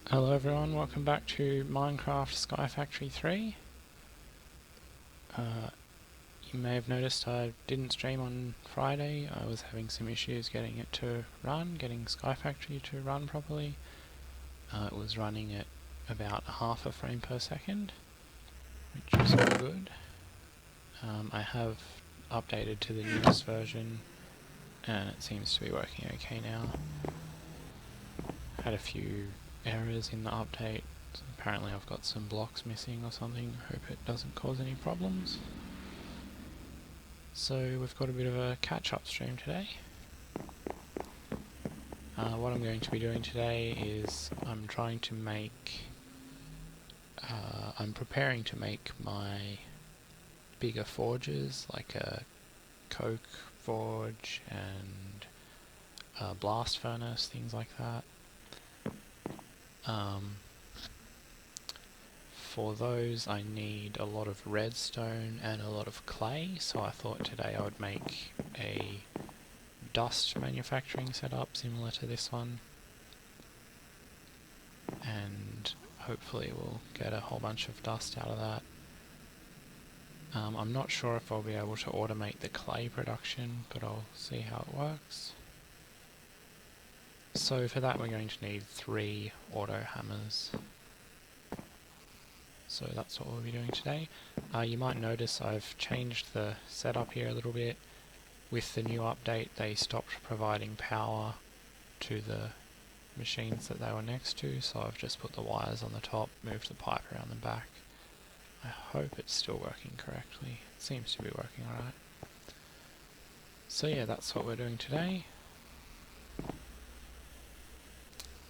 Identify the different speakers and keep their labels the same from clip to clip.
Speaker 1: Hello everyone, welcome back to Minecraft Sky Factory 3. You may have noticed I didn't stream on Friday. I was having some issues getting it to run, getting Sky Factory to run properly. It was running at about half a frame per second, which is all good. I have updated to the newest version and it seems to be working okay now. Had a few errors in the update. Apparently I've got some blocks missing or something. Hope it doesn't cause any problems. So we've got a bit of a catch-up stream today. What I'm going to be doing today is I'm preparing to make my bigger forges, like a coke forge and a blast furnace, things like that. For those I need a lot of redstone and a lot of clay, so I thought today I would make a dust manufacturing setup similar to this one, and hopefully we'll get a whole bunch of dust out of that. I'm not sure if I'll be able to automate the clay production, but I'll see how it works. So for that we're going to need 3 auto hammers. So that's what we'll be doing today. You might notice I've changed the setup here a little bit. With the new update they stopped providing power to the machines that they were next to, so I've just put the wires on the top, moved the pipe around the back. I hope it's still working correctly. It seems to be working alright. So yeah, that's what we're doing today.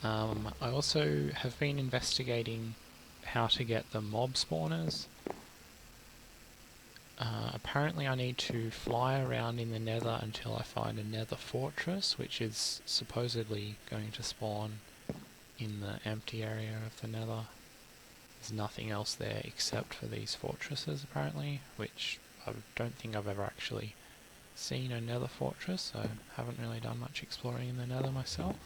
Speaker 1: I also have been investigating how to get the mob spawners. Apparently I need to fly around in the nether until I find a nether fortress, which is supposedly going to spawn in the empty area of the nether. There's nothing else there except for these fortresses apparently, which I don't think I've ever actually seen a nether fortress, so I haven't really done much exploring in the nether myself.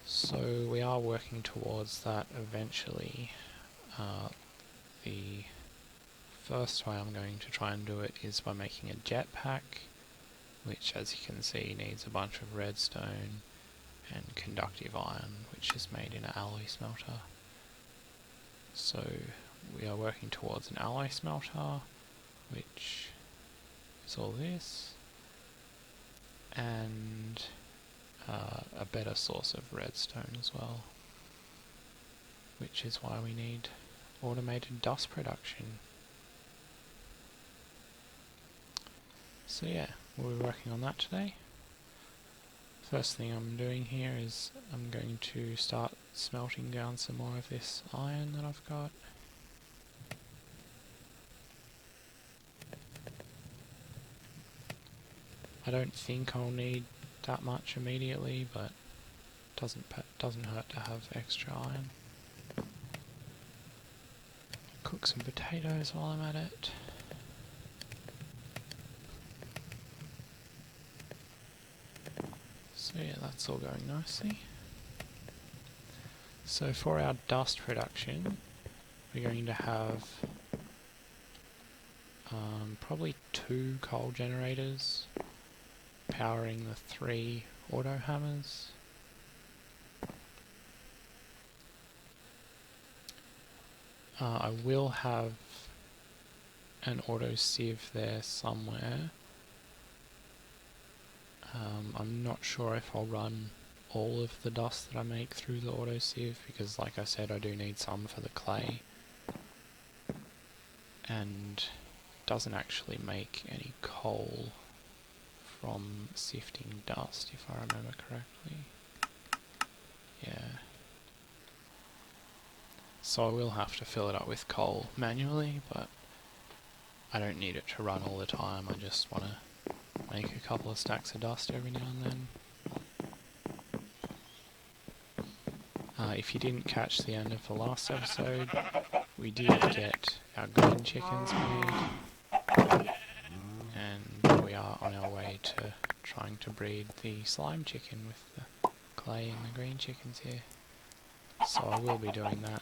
Speaker 1: So we are working towards that eventually. The first way I'm going to try and do it is by making a jetpack, which as you can see needs a bunch of redstone and conductive iron, which is made in an alloy smelter. So we are working towards an alloy smelter, which is all this, and a better source of redstone as well, which is why we need automated dust production. So yeah, we'll be working on that today. First thing I'm doing here is I'm going to start smelting down some more of this iron that I've got. I don't think I'll need that much immediately, but doesn't hurt to have extra iron. Cook some potatoes while I'm at it. So yeah, that's all going nicely. So for our dust production, we're going to have probably 2 coal generators powering the 3 auto hammers. I will have an auto sieve there somewhere. I'm not sure if I'll run all of the dust that I make through the auto sieve, because like I said I do need some for the clay, and doesn't actually make any coal from sifting dust if I remember correctly. Yeah. So I will have to fill it up with coal manually, but I don't need it to run all the time. I just want to make a couple of stacks of dust every now and then. If you didn't catch the end of the last episode, we did get our green chickens made, and we are on our way to trying to breed the slime chicken with the clay in the green chickens here. So I will be doing that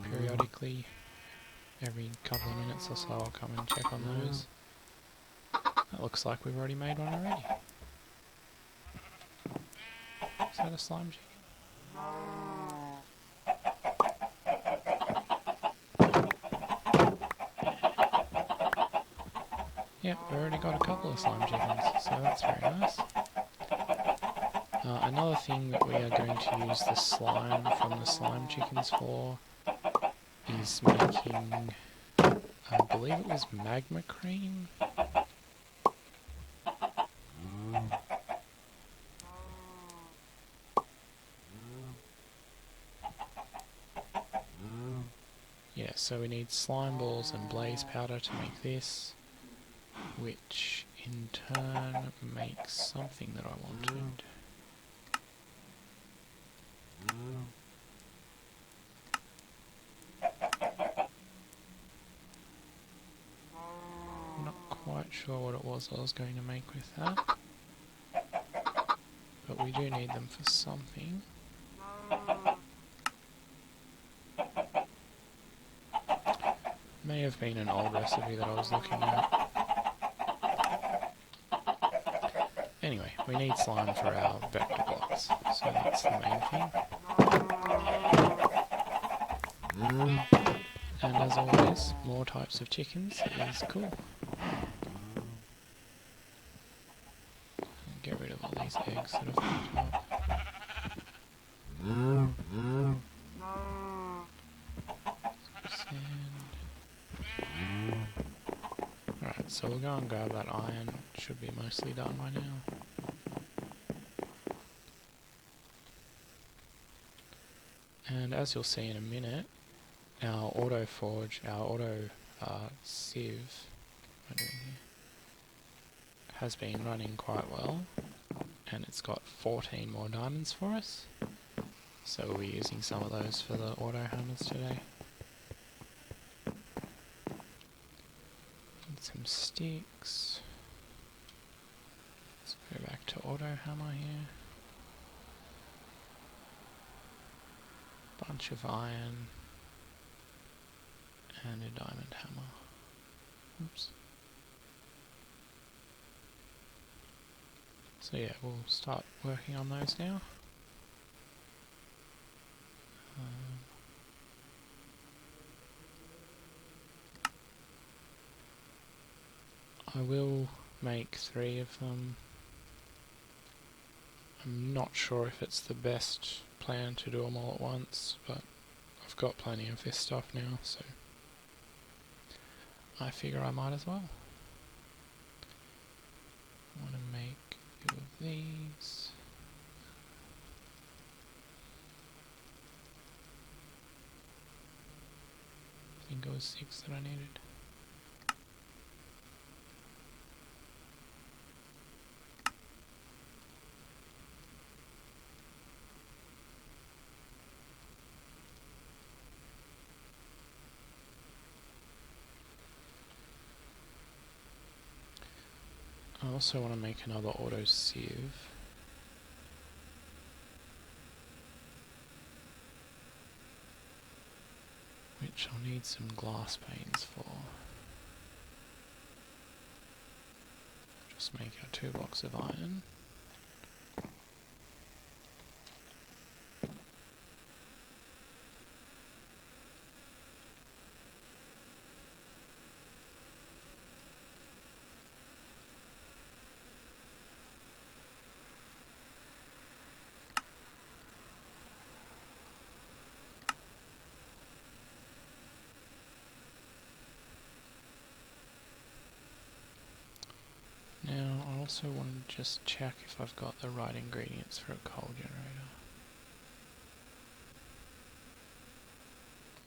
Speaker 1: periodically. Every couple of minutes or so I'll come and check on those. That looks like we've already made one already. Is that a slime chicken? Yep, we already got a couple of slime chickens, so that's very nice. Another thing that we are going to use the slime from the slime chickens for is making, I believe it was magma cream. Yeah, so we need slime balls and blaze powder to make this, which in turn makes something that I wanted. I'm not quite sure what it was I was going to make with that, but we do need them for something. May have been an old recipe that I was looking at. Anyway, we need slime for our vector blocks, so that's the main thing. And as always, more types of chickens is cool. Get rid of all these eggs that have popped up. Alright, so we'll go and grab that iron. It should be mostly done by now. And as you'll see in a minute, our auto forge, our auto sieve, has been running quite well, and it's got 14 more diamonds for us. So we'll be using some of those for the auto hammers today. And some sticks. Let's go back to auto hammer here. Bunch of iron. And a diamond hammer. Oops. So yeah, we'll start working on those now. I will make 3 of them. I'm not sure if it's the best plan to do them all at once, but I've got plenty of this stuff now, so I figure I might as well. I want to make a few of these. I think it was 6 that I needed. I also want to make another auto sieve. Which I'll need some glass panes for. Just make our 2 blocks of iron. Now I also want to just check if I've got the right ingredients for a coal generator.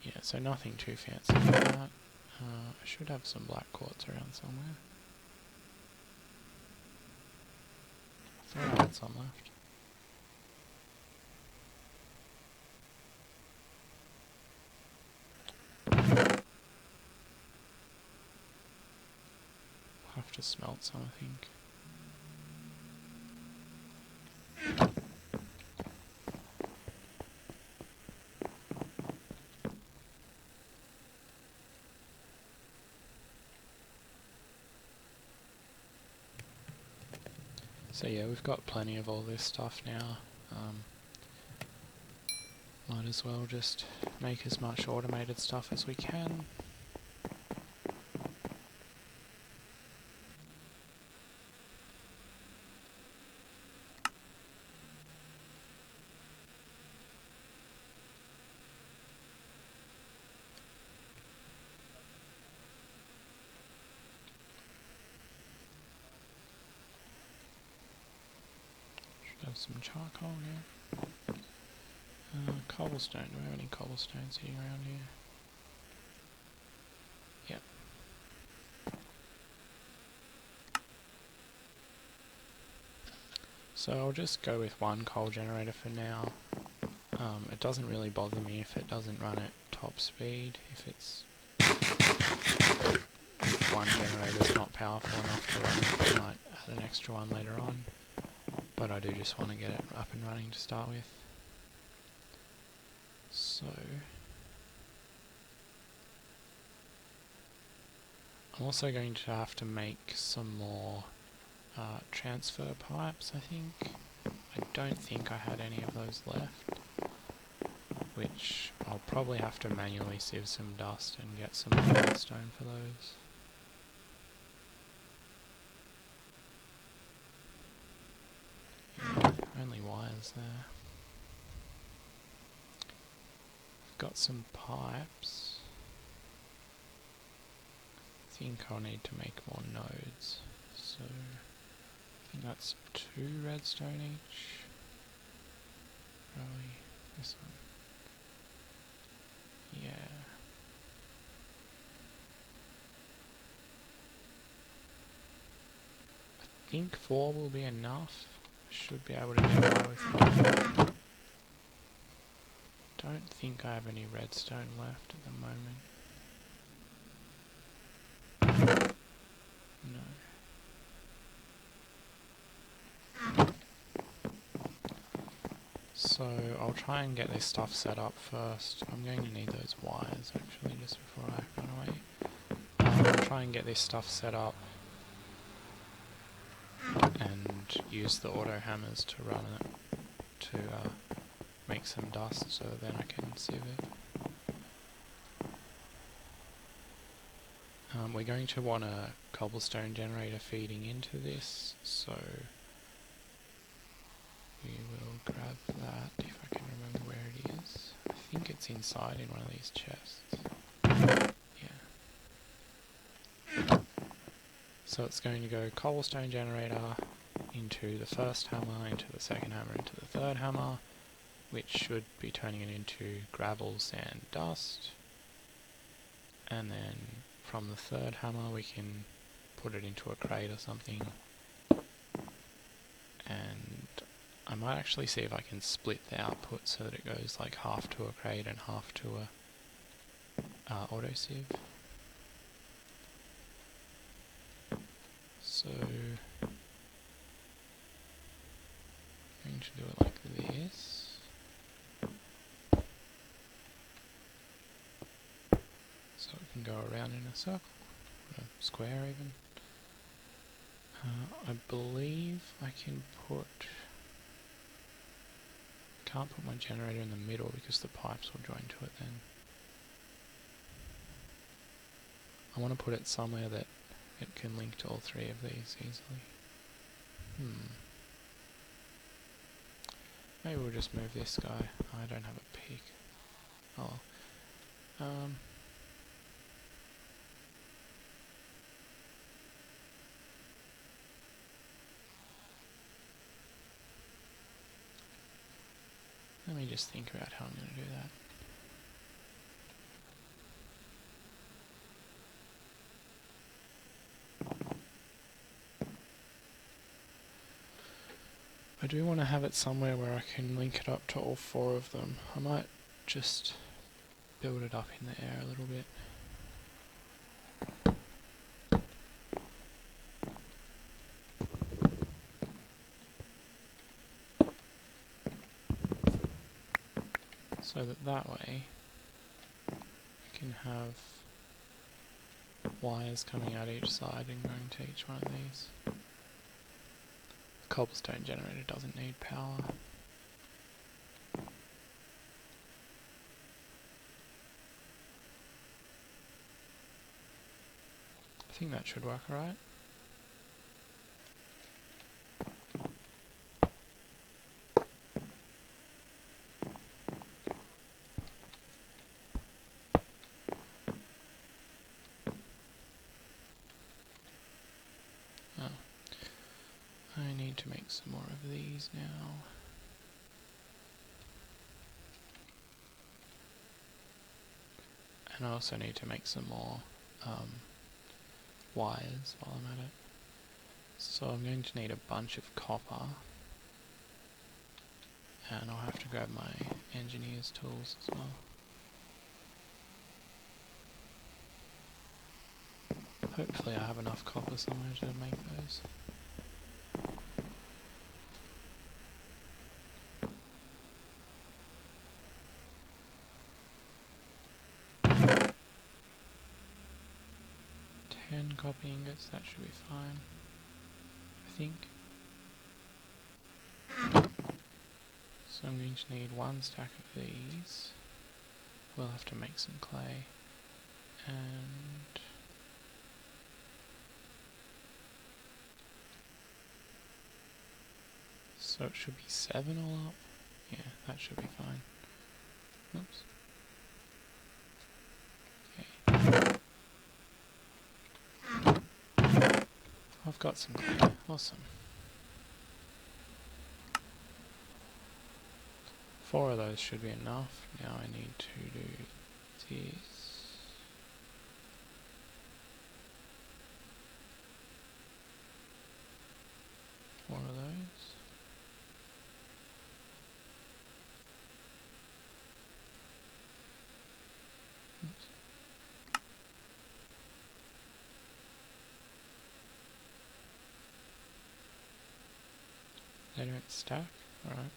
Speaker 1: Yeah, so nothing too fancy for that. I should have some black quartz around somewhere. I thought I had some left. I'll have to smelt some, I think. So yeah, we've got plenty of all this stuff now. Might as well just make as much automated stuff as we can. Should have some charcoal here. Cobblestone. Do we have any cobblestone sitting around here? Yep. So I'll just go with one coal generator for now. It doesn't really bother me if it doesn't run at top speed, if one generator's not powerful enough to run, I might add an extra one later on. But I do just want to get it up and running to start with. So I'm also going to have to make some more transfer pipes, I think. I don't think I had any of those left, which I'll probably have to manually sieve some dust and get some redstone for those. Yeah, only wires there. I've got some pipes. I think I'll need to make more nodes, so I think that's 2 redstone each. Probably this one. Yeah. I think 4 will be enough. Should be able to get by with it. Don't think I have any redstone left at the moment. No. So I'll try and get this stuff set up first. I'm going to need those wires actually just before I run away. I'll try and get this stuff set up and use the auto hammers to run it to make some dust, so then I can sieve it. We're going to want a cobblestone generator feeding into this, so we will grab that if I can remember where it is. I think it's inside in one of these chests. Yeah. So it's going to go cobblestone generator into the first hammer, into the second hammer, into the third hammer, which should be turning it into gravel, sand, dust. And then from the third hammer we can put it into a crate or something. And I might actually see if I can split the output so that it goes like half to a crate and half to a auto sieve. So I'm going to do it like this. So it can go around in a circle, or a square even. I believe I can can't put my generator in the middle because the pipes will join to it then. I want to put it somewhere that it can link to all 3 of these easily. Maybe we'll just move this guy. I don't have a pick. Oh. Let me just think about how I'm going to do that. I do want to have it somewhere where I can link it up to all 4 of them. I might just build it up in the air a little bit. So that way I can have wires coming out each side and going to each one of these. cobblestone generator doesn't need power. I think that should work alright. Oh. I need to make some more of these now. And I also need to make some more wires while I'm at it. So I'm going to need a bunch of copper. And I'll have to grab my engineer's tools as well. Hopefully I have enough copper somewhere to make those. Copper ingots, that should be fine, I think. So I'm going to need one stack of these. We'll have to make some clay. And so it should be 7 all up. Yeah, that should be fine. Oops. Okay. I've got some clay. Awesome. 4 of those should be enough. Now I need to do this. Four of those. Oops. They don't stack? Alright.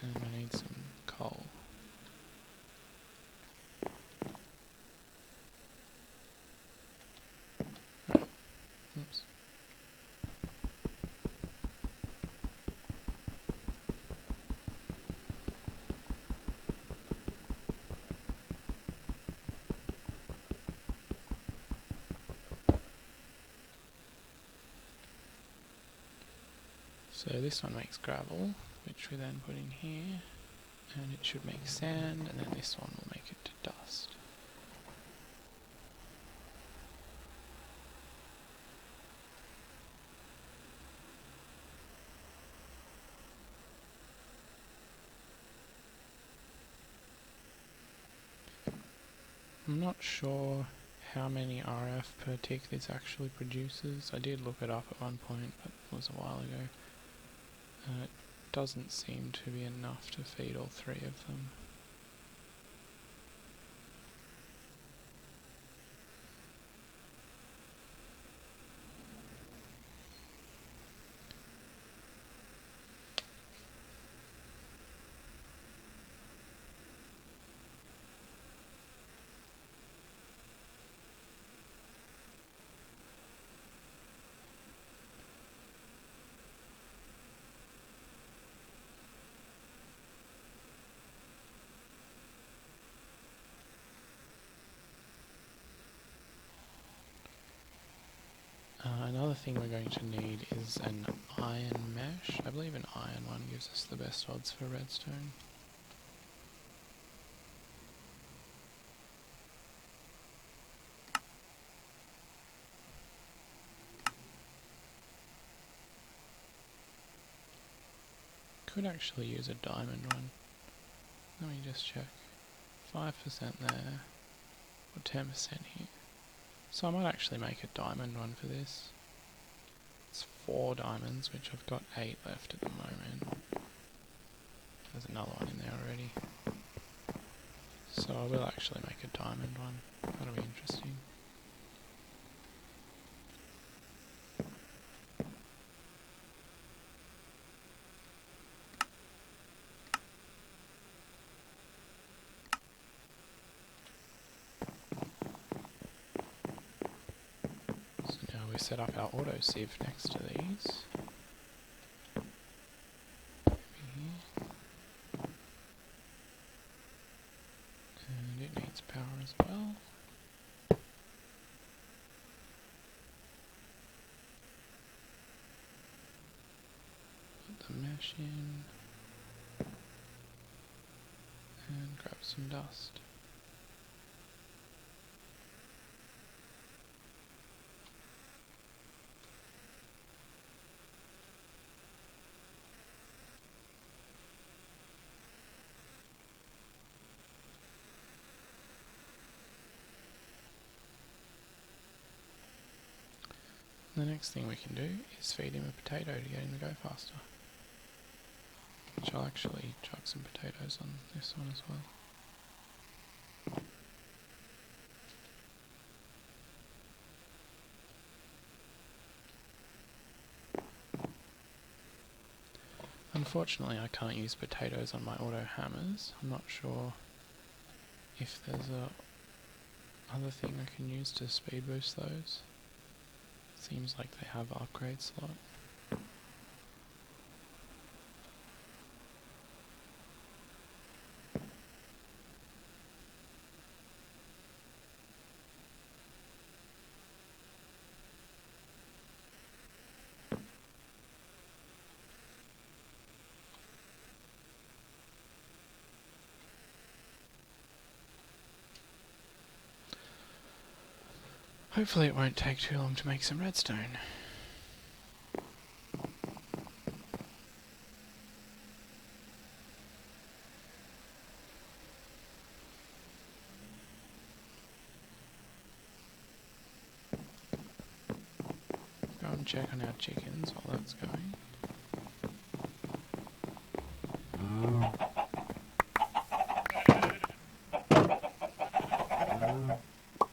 Speaker 1: And I need some coal. Right. Oops. So this one makes gravel, which we then put in here, and it should make sand, and then this one will make it to dust. I'm not sure how many RF per tick this actually produces. I did look it up at one point, but it was a while ago. It doesn't seem to be enough to feed all 3 of them. Another thing we're going to need is an iron mesh. I believe an iron one gives us the best odds for redstone. Could actually use a diamond one. Let me just check. 5% there. or 10% here. So I might actually make a diamond one for this. It's 4 diamonds, which I've got 8 left at the moment. There's another one in there already. So I will actually make a diamond one. That'll be interesting. So now we set up our auto sieve next to these. And it needs power as well. Put the mesh in. And grab some dust. The next thing we can do is feed him a potato to get him to go faster. Which I'll actually chuck some potatoes on this one as well. Unfortunately I can't use potatoes on my auto hammers. I'm not sure if there's a other thing I can use to speed boost those. Seems like they have upgrade slot. Hopefully it won't take too long to make some redstone. Go and check on our chickens while that's going.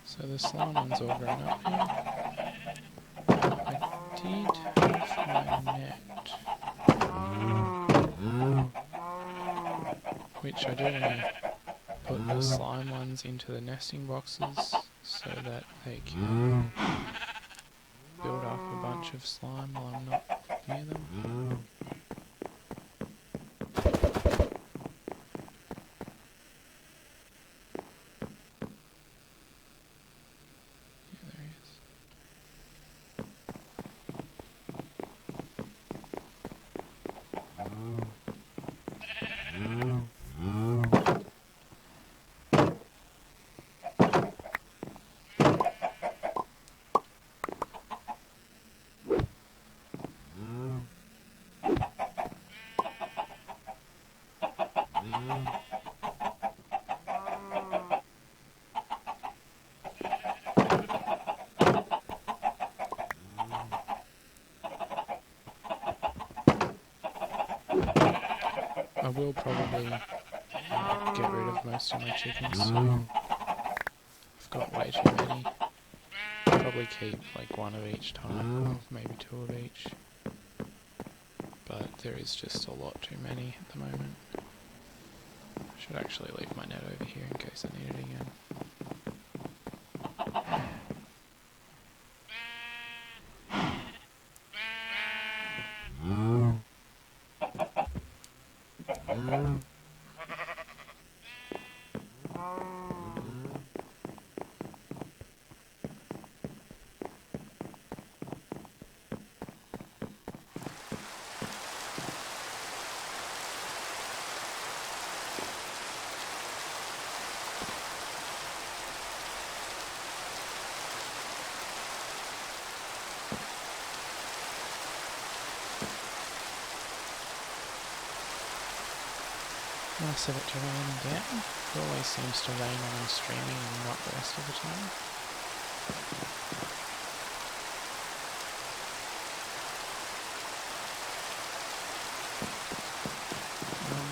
Speaker 1: So the slime one's all grown up here. I did have my net, which I do want to put the slime ones into the nesting boxes so that they can build up a bunch of slime while I'm not near them. Yeah, there he is. I will probably get rid of most of my chickens soon. I've got way too many. Probably keep like one of each type, or maybe 2 of each. But there is just a lot too many at the moment. I should actually leave my net over here in case I need it again. Nice of it to rain again. It always seems to rain when I'm streaming and not the rest of the time.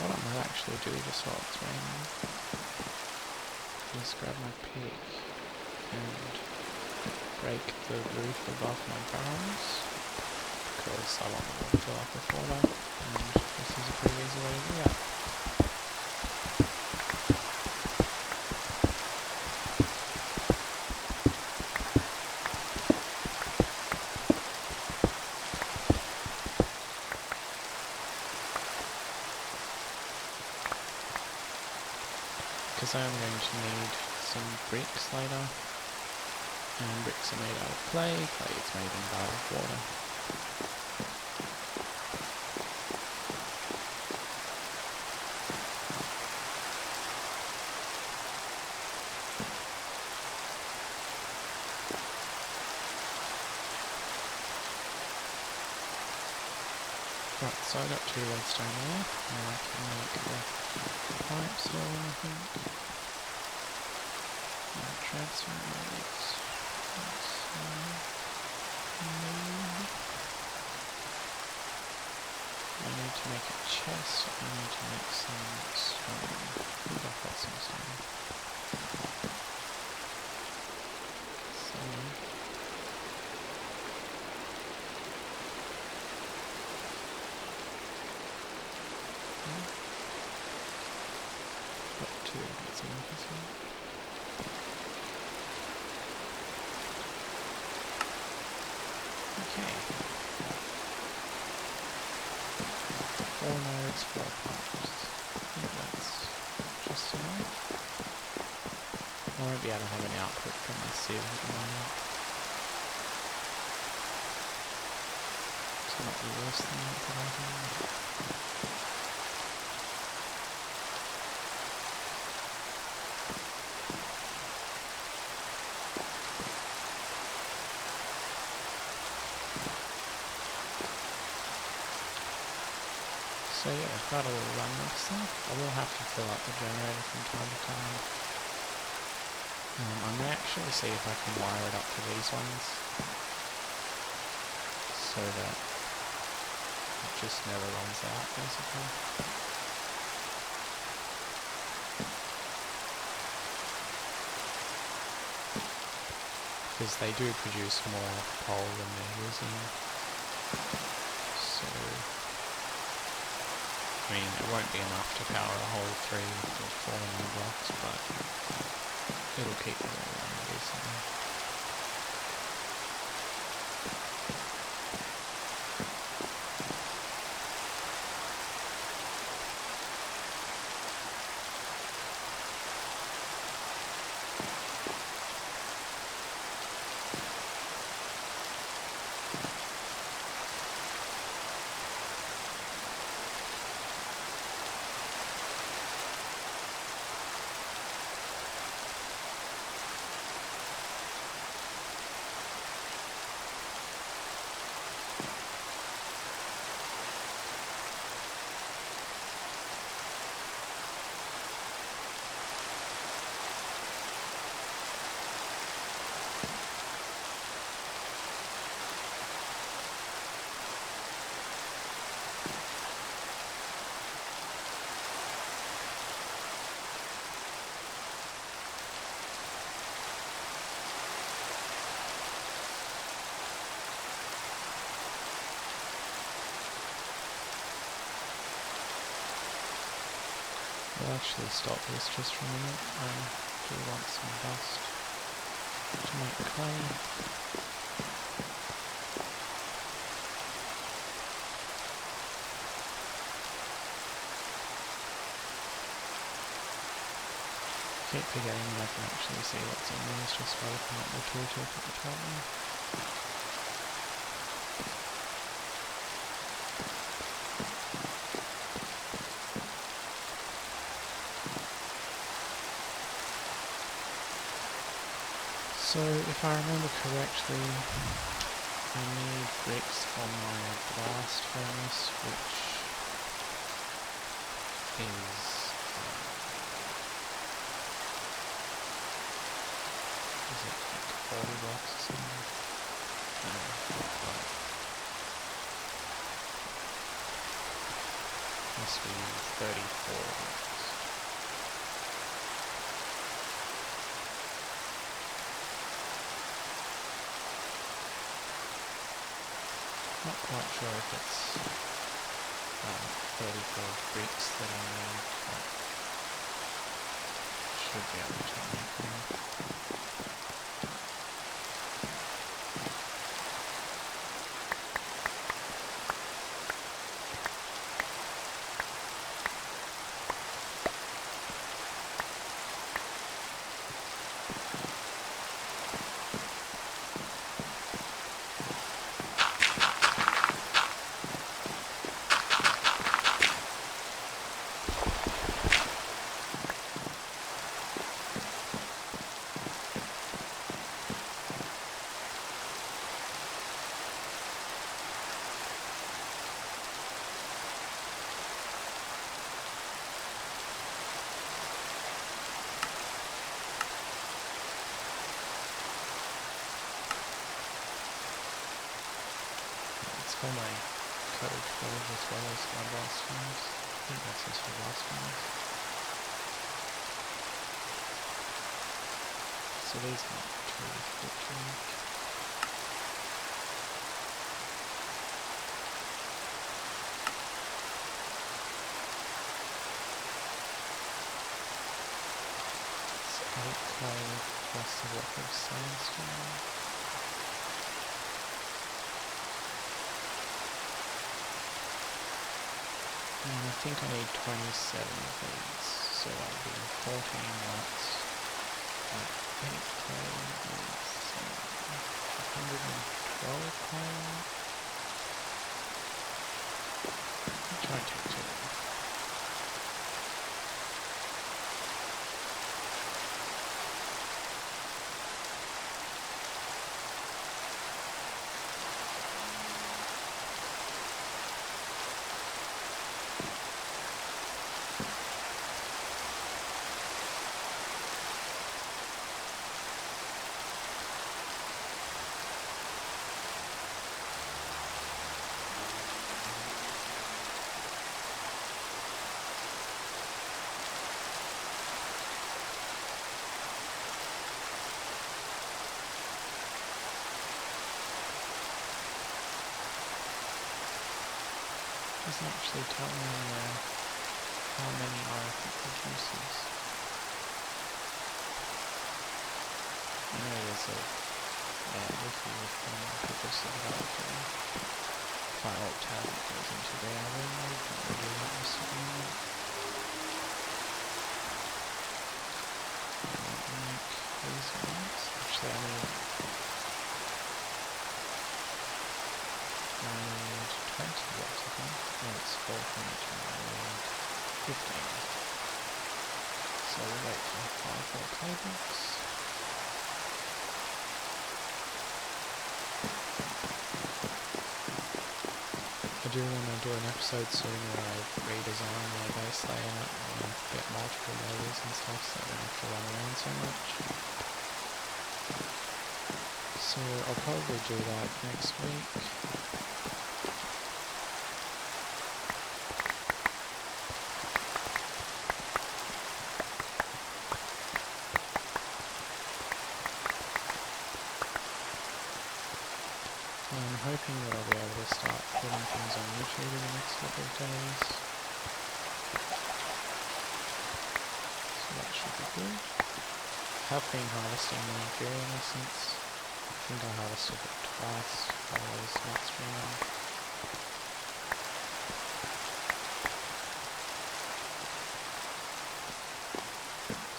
Speaker 1: What I might actually do just while it's raining is grab my pick and break the roof above my barrels, because I want them to fill up with water, and this is a pretty easy way to do that. Because I'm going to need some bricks later, and bricks are made out of clay is made in bottled water. Right, so I got 2 redstone there, and I can make the pipes here, I think. Transfer nodes. I need to make a chest. I need to make some stone. I think I've got some stone. Got 2 of these markers here. Okay. 4 nodes, 4 pipes. I think that's just enough. I won't be able to have an output from my sieve at the moment. It's not the worst thing that I have. So yeah, I've got a little run next time. I will have to fill up the generator from time to time. I'm going to actually see if I can wire it up to these ones, so that it just never runs out, basically. Because they do produce more coal than they're using. So I mean, it won't be enough to power a whole 3 or 4 new blocks, but it'll keep them all running decently. I'll actually stop this just for a minute. I do want some dust to make clay. Keep forgetting that I can actually see what's in these just by looking at the tooltip at the top there. So, if I remember correctly, I need bricks for my blast furnace, which is is 34 bricks. Not quite sure if it's 34 bricks that I need, but should be able to make them. For my code field as well as my blast furnace. I think that's just for blast furnace. So these aren't too different. It's 8 clay plus a block of sandstone. And I think I need 27 of these, so that'll be 14 watts at 8 clay is 112 clay. I'll try to take 2. Doesn't actually tell me how many iron it produces. I know there's a wiki with people said about file alt tab that goes into the hour mode, but we'll do that in a second. Make these ones. Actually I need 20 watts, I think. No, it's 4.2. I need 15. So we'll wait for 5 more clay blocks. I do want to do an episode soon where I redesign my base layout and get multiple layers and stuff so I don't have to run around so much. So I'll probably do that next week. I'm hoping that I'll be able to start putting things on YouTube in the next couple of days. So that should be good. I have been harvesting my Imperial Essence. I think I harvested it twice while I was not streaming.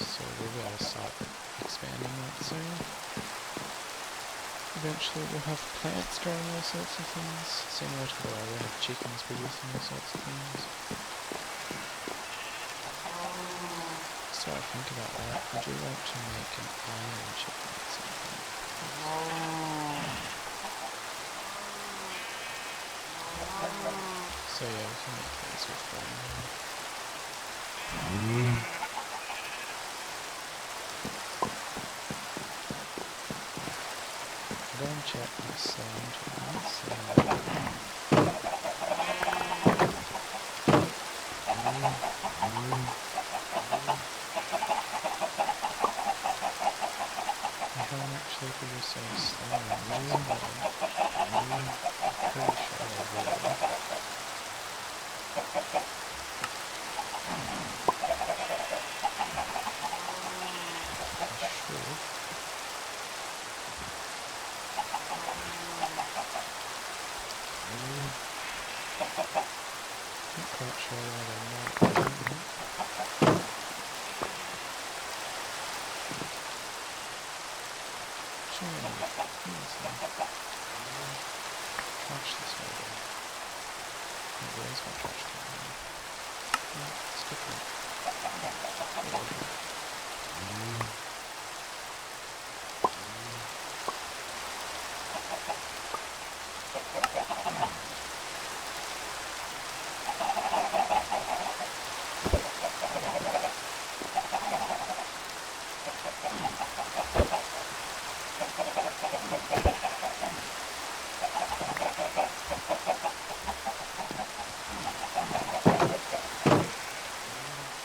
Speaker 1: So we'll be able to start expanding that soon. Eventually we'll have plants growing all sorts of things, similar to the way we have chickens producing all sorts of things. So I think about that, would you like to make an iron chicken at some point? So yeah, we can make these with iron. Go and check my sound once. I haven't actually produced any slime recently. Pretty sure they will. Not quite sure why they might. Trash this over. Oh, where's my trash can? No, it's different.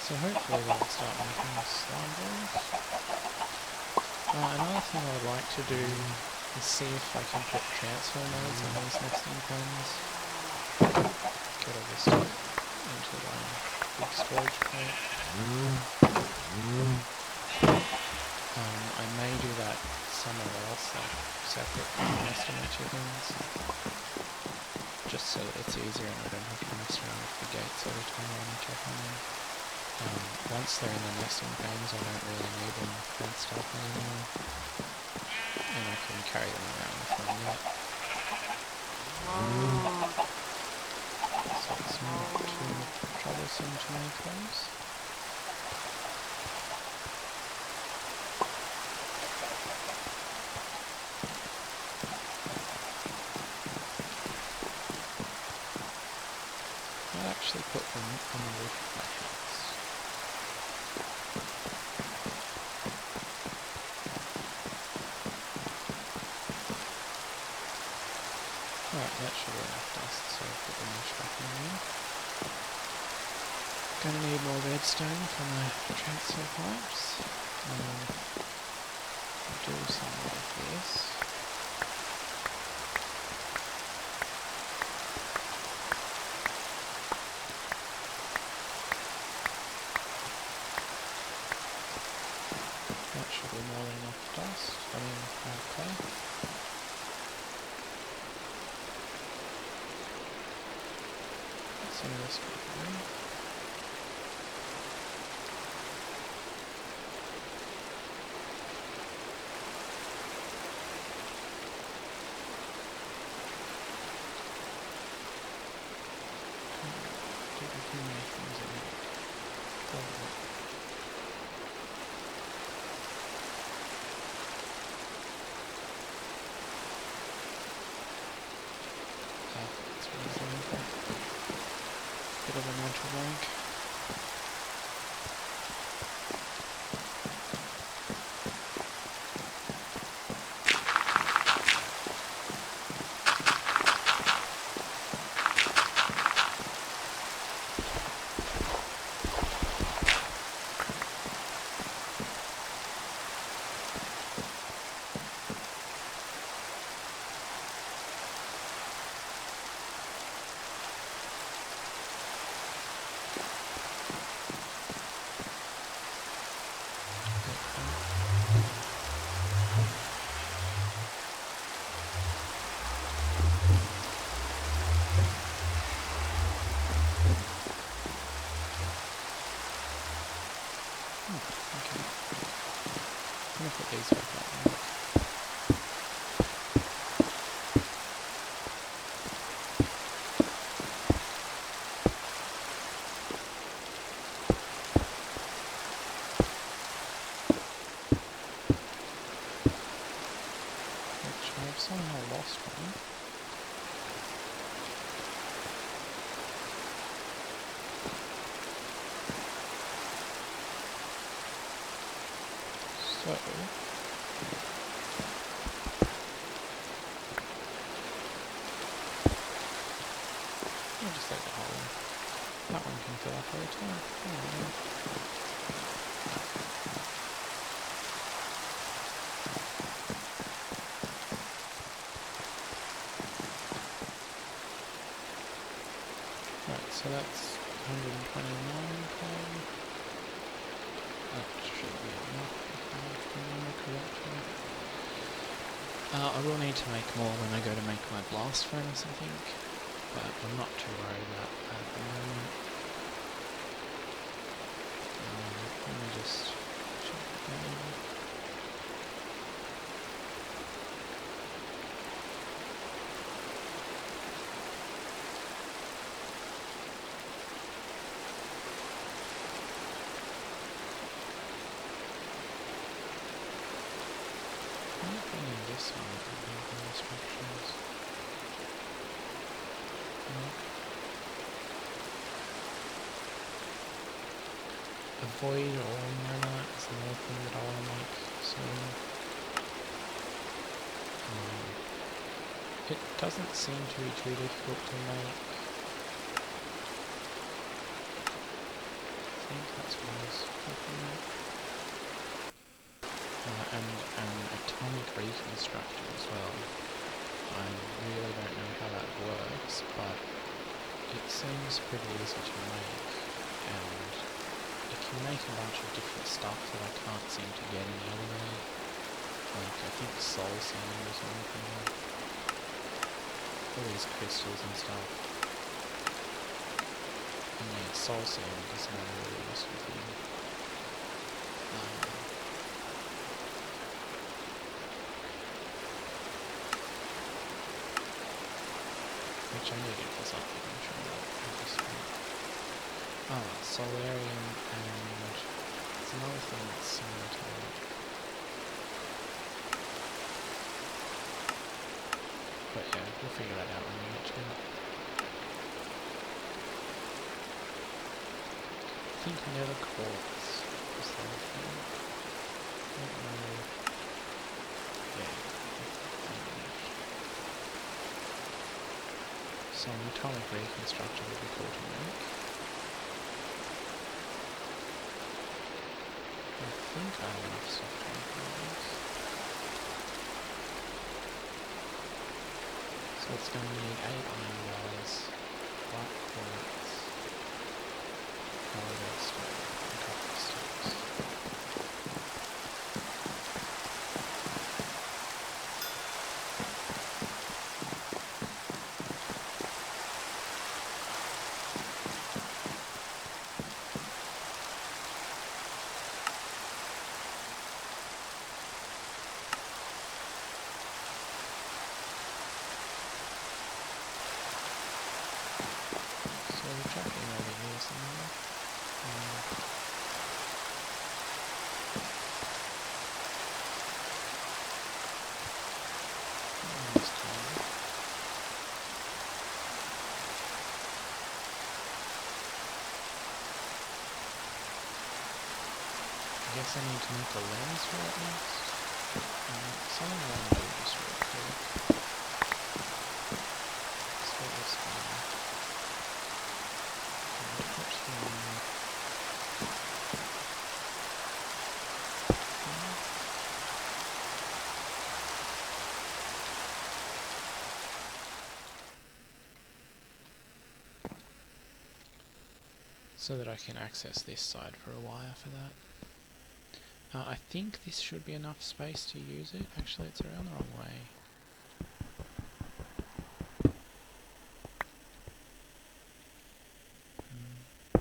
Speaker 1: So hopefully they'll start making slime balls. Another thing I would like to do is see if I can put transfer nodes on these nesting pens. Get all this stuff into one big storage plate. I may do that somewhere else, like separate from nesting my chickens, just so that it's easier and I don't have to mess around with the gates every time I want to check on them. Once they're in the nesting pens, I don't really need them fenced up anymore, and I can carry them around if I need. So it's not too troublesome to make those. I'll actually put them on the roof of my house. Alright, that should be enough dust, so I'll put the mesh back in there. Gonna need more redstone for my transfer pipes. Do something like this. That should be more than enough dust, clay. Some of this back in. Bit of a mental blank. I'm gonna put these back up now. Which I've somehow lost one. So I'll just leave it hole. That one can fill up all the time. Oh, right, so that's 129k. That should be enough if I remember correctly. I will need to make more when I go to make my blast furnace, I think, but I'm not too worried about that at the moment. Let me just check again. Nothing in this one that would have the instructions. No. Avoid all nanite is another thing that I want to make soon. It doesn't seem to be too difficult to make. I think that's what I was looking at. And an atomic reconstructor as well. I really don't know how that works, but it seems pretty easy to make, and it can make a bunch of different stuff that I can't seem to get any other way. Like, I think soul sand or something. All these crystals and stuff. And yeah, soul sand is another really useful thing. Which I needed for something, I'm sure that just Solarium, and it's another thing that's similar to that. But yeah, we'll figure that out when we get to it. I think nether quartz is the other thing. I don't know. Yeah. So an atomic reconstructor would be cool to make. I think I have enough stuff to make all this. So it's going to need 8 iron bars, white quartz, colored stone, and a couple of sticks. So we're tracking over here somewhere. Almost time. I guess I need to make a lens for it next. Something I want to do just real quick. So this one. Touch the so that I can access this side for a wire for that. I think this should be enough space to use it. Actually, it's around the wrong way. I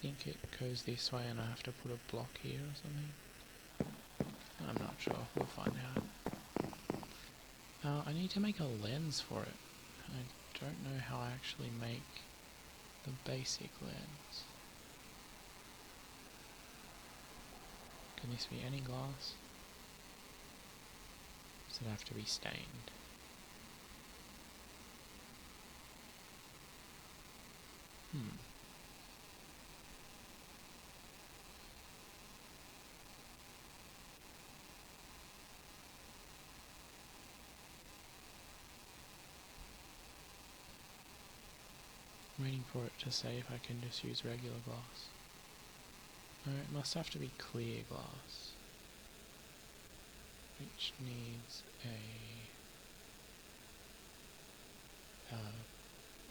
Speaker 1: think it goes this way and I have to put a block here or something. I'm not sure. We'll find out. I need to make a lens for it. I don't know how I actually make the basic lens. Can this be any glass? Does it have to be stained? waiting for it to say if I can just use regular glass. No, it must have to be clear glass, which needs a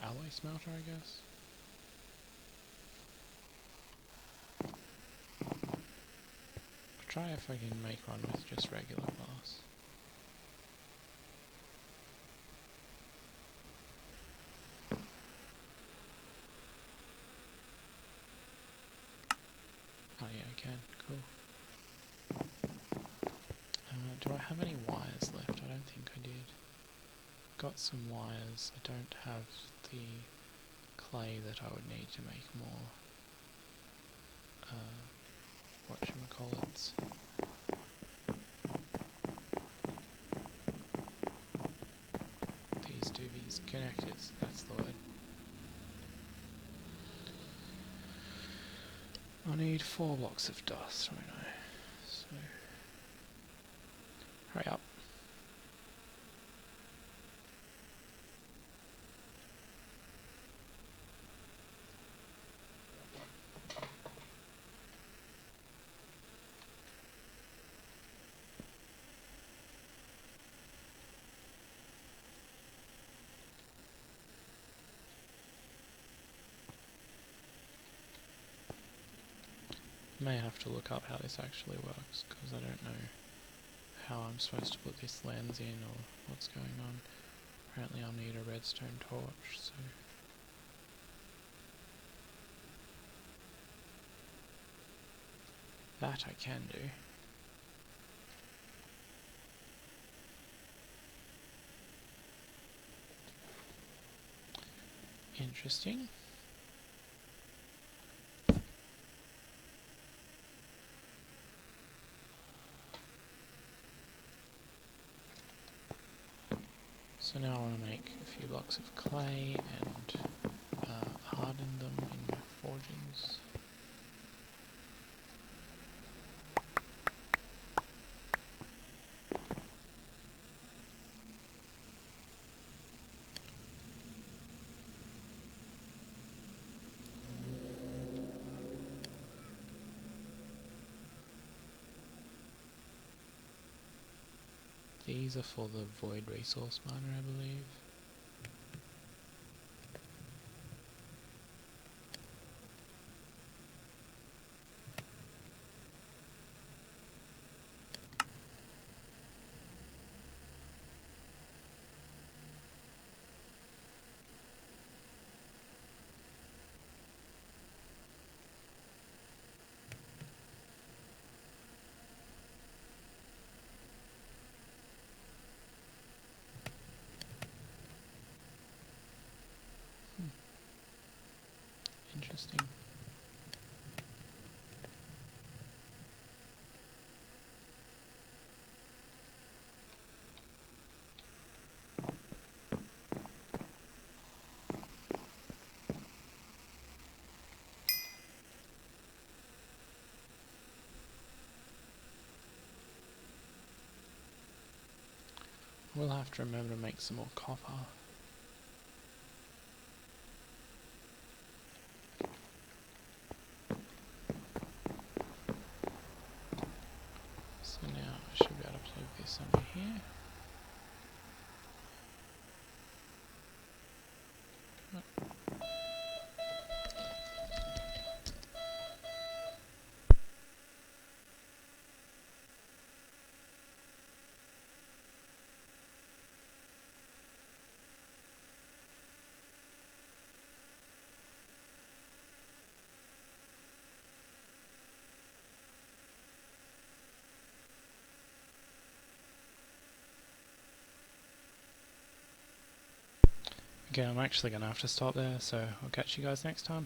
Speaker 1: alloy smelter, I guess. I'll try if I can make one with just regular glass. Oh yeah, I can. Cool. Do I have any wires left? I don't think I did. Got some wires. I don't have the clay that I would need to make more whatchamacallits. These connectors, that's the word. I need 4 blocks of dust, don't I? So hurry up. May have to look up how this actually works, because I don't know how I'm supposed to put this lens in or what's going on. Apparently I'll need a redstone torch, so... that I can do. Interesting. So now I want to make a few blocks of clay and harden them in my forgings. These are for the void resource miner, I believe. Interesting. We'll have to remember to make some more copper. So now I should be able to plug this under here. Okay, I'm actually going to have to stop there, so I'll catch you guys next time.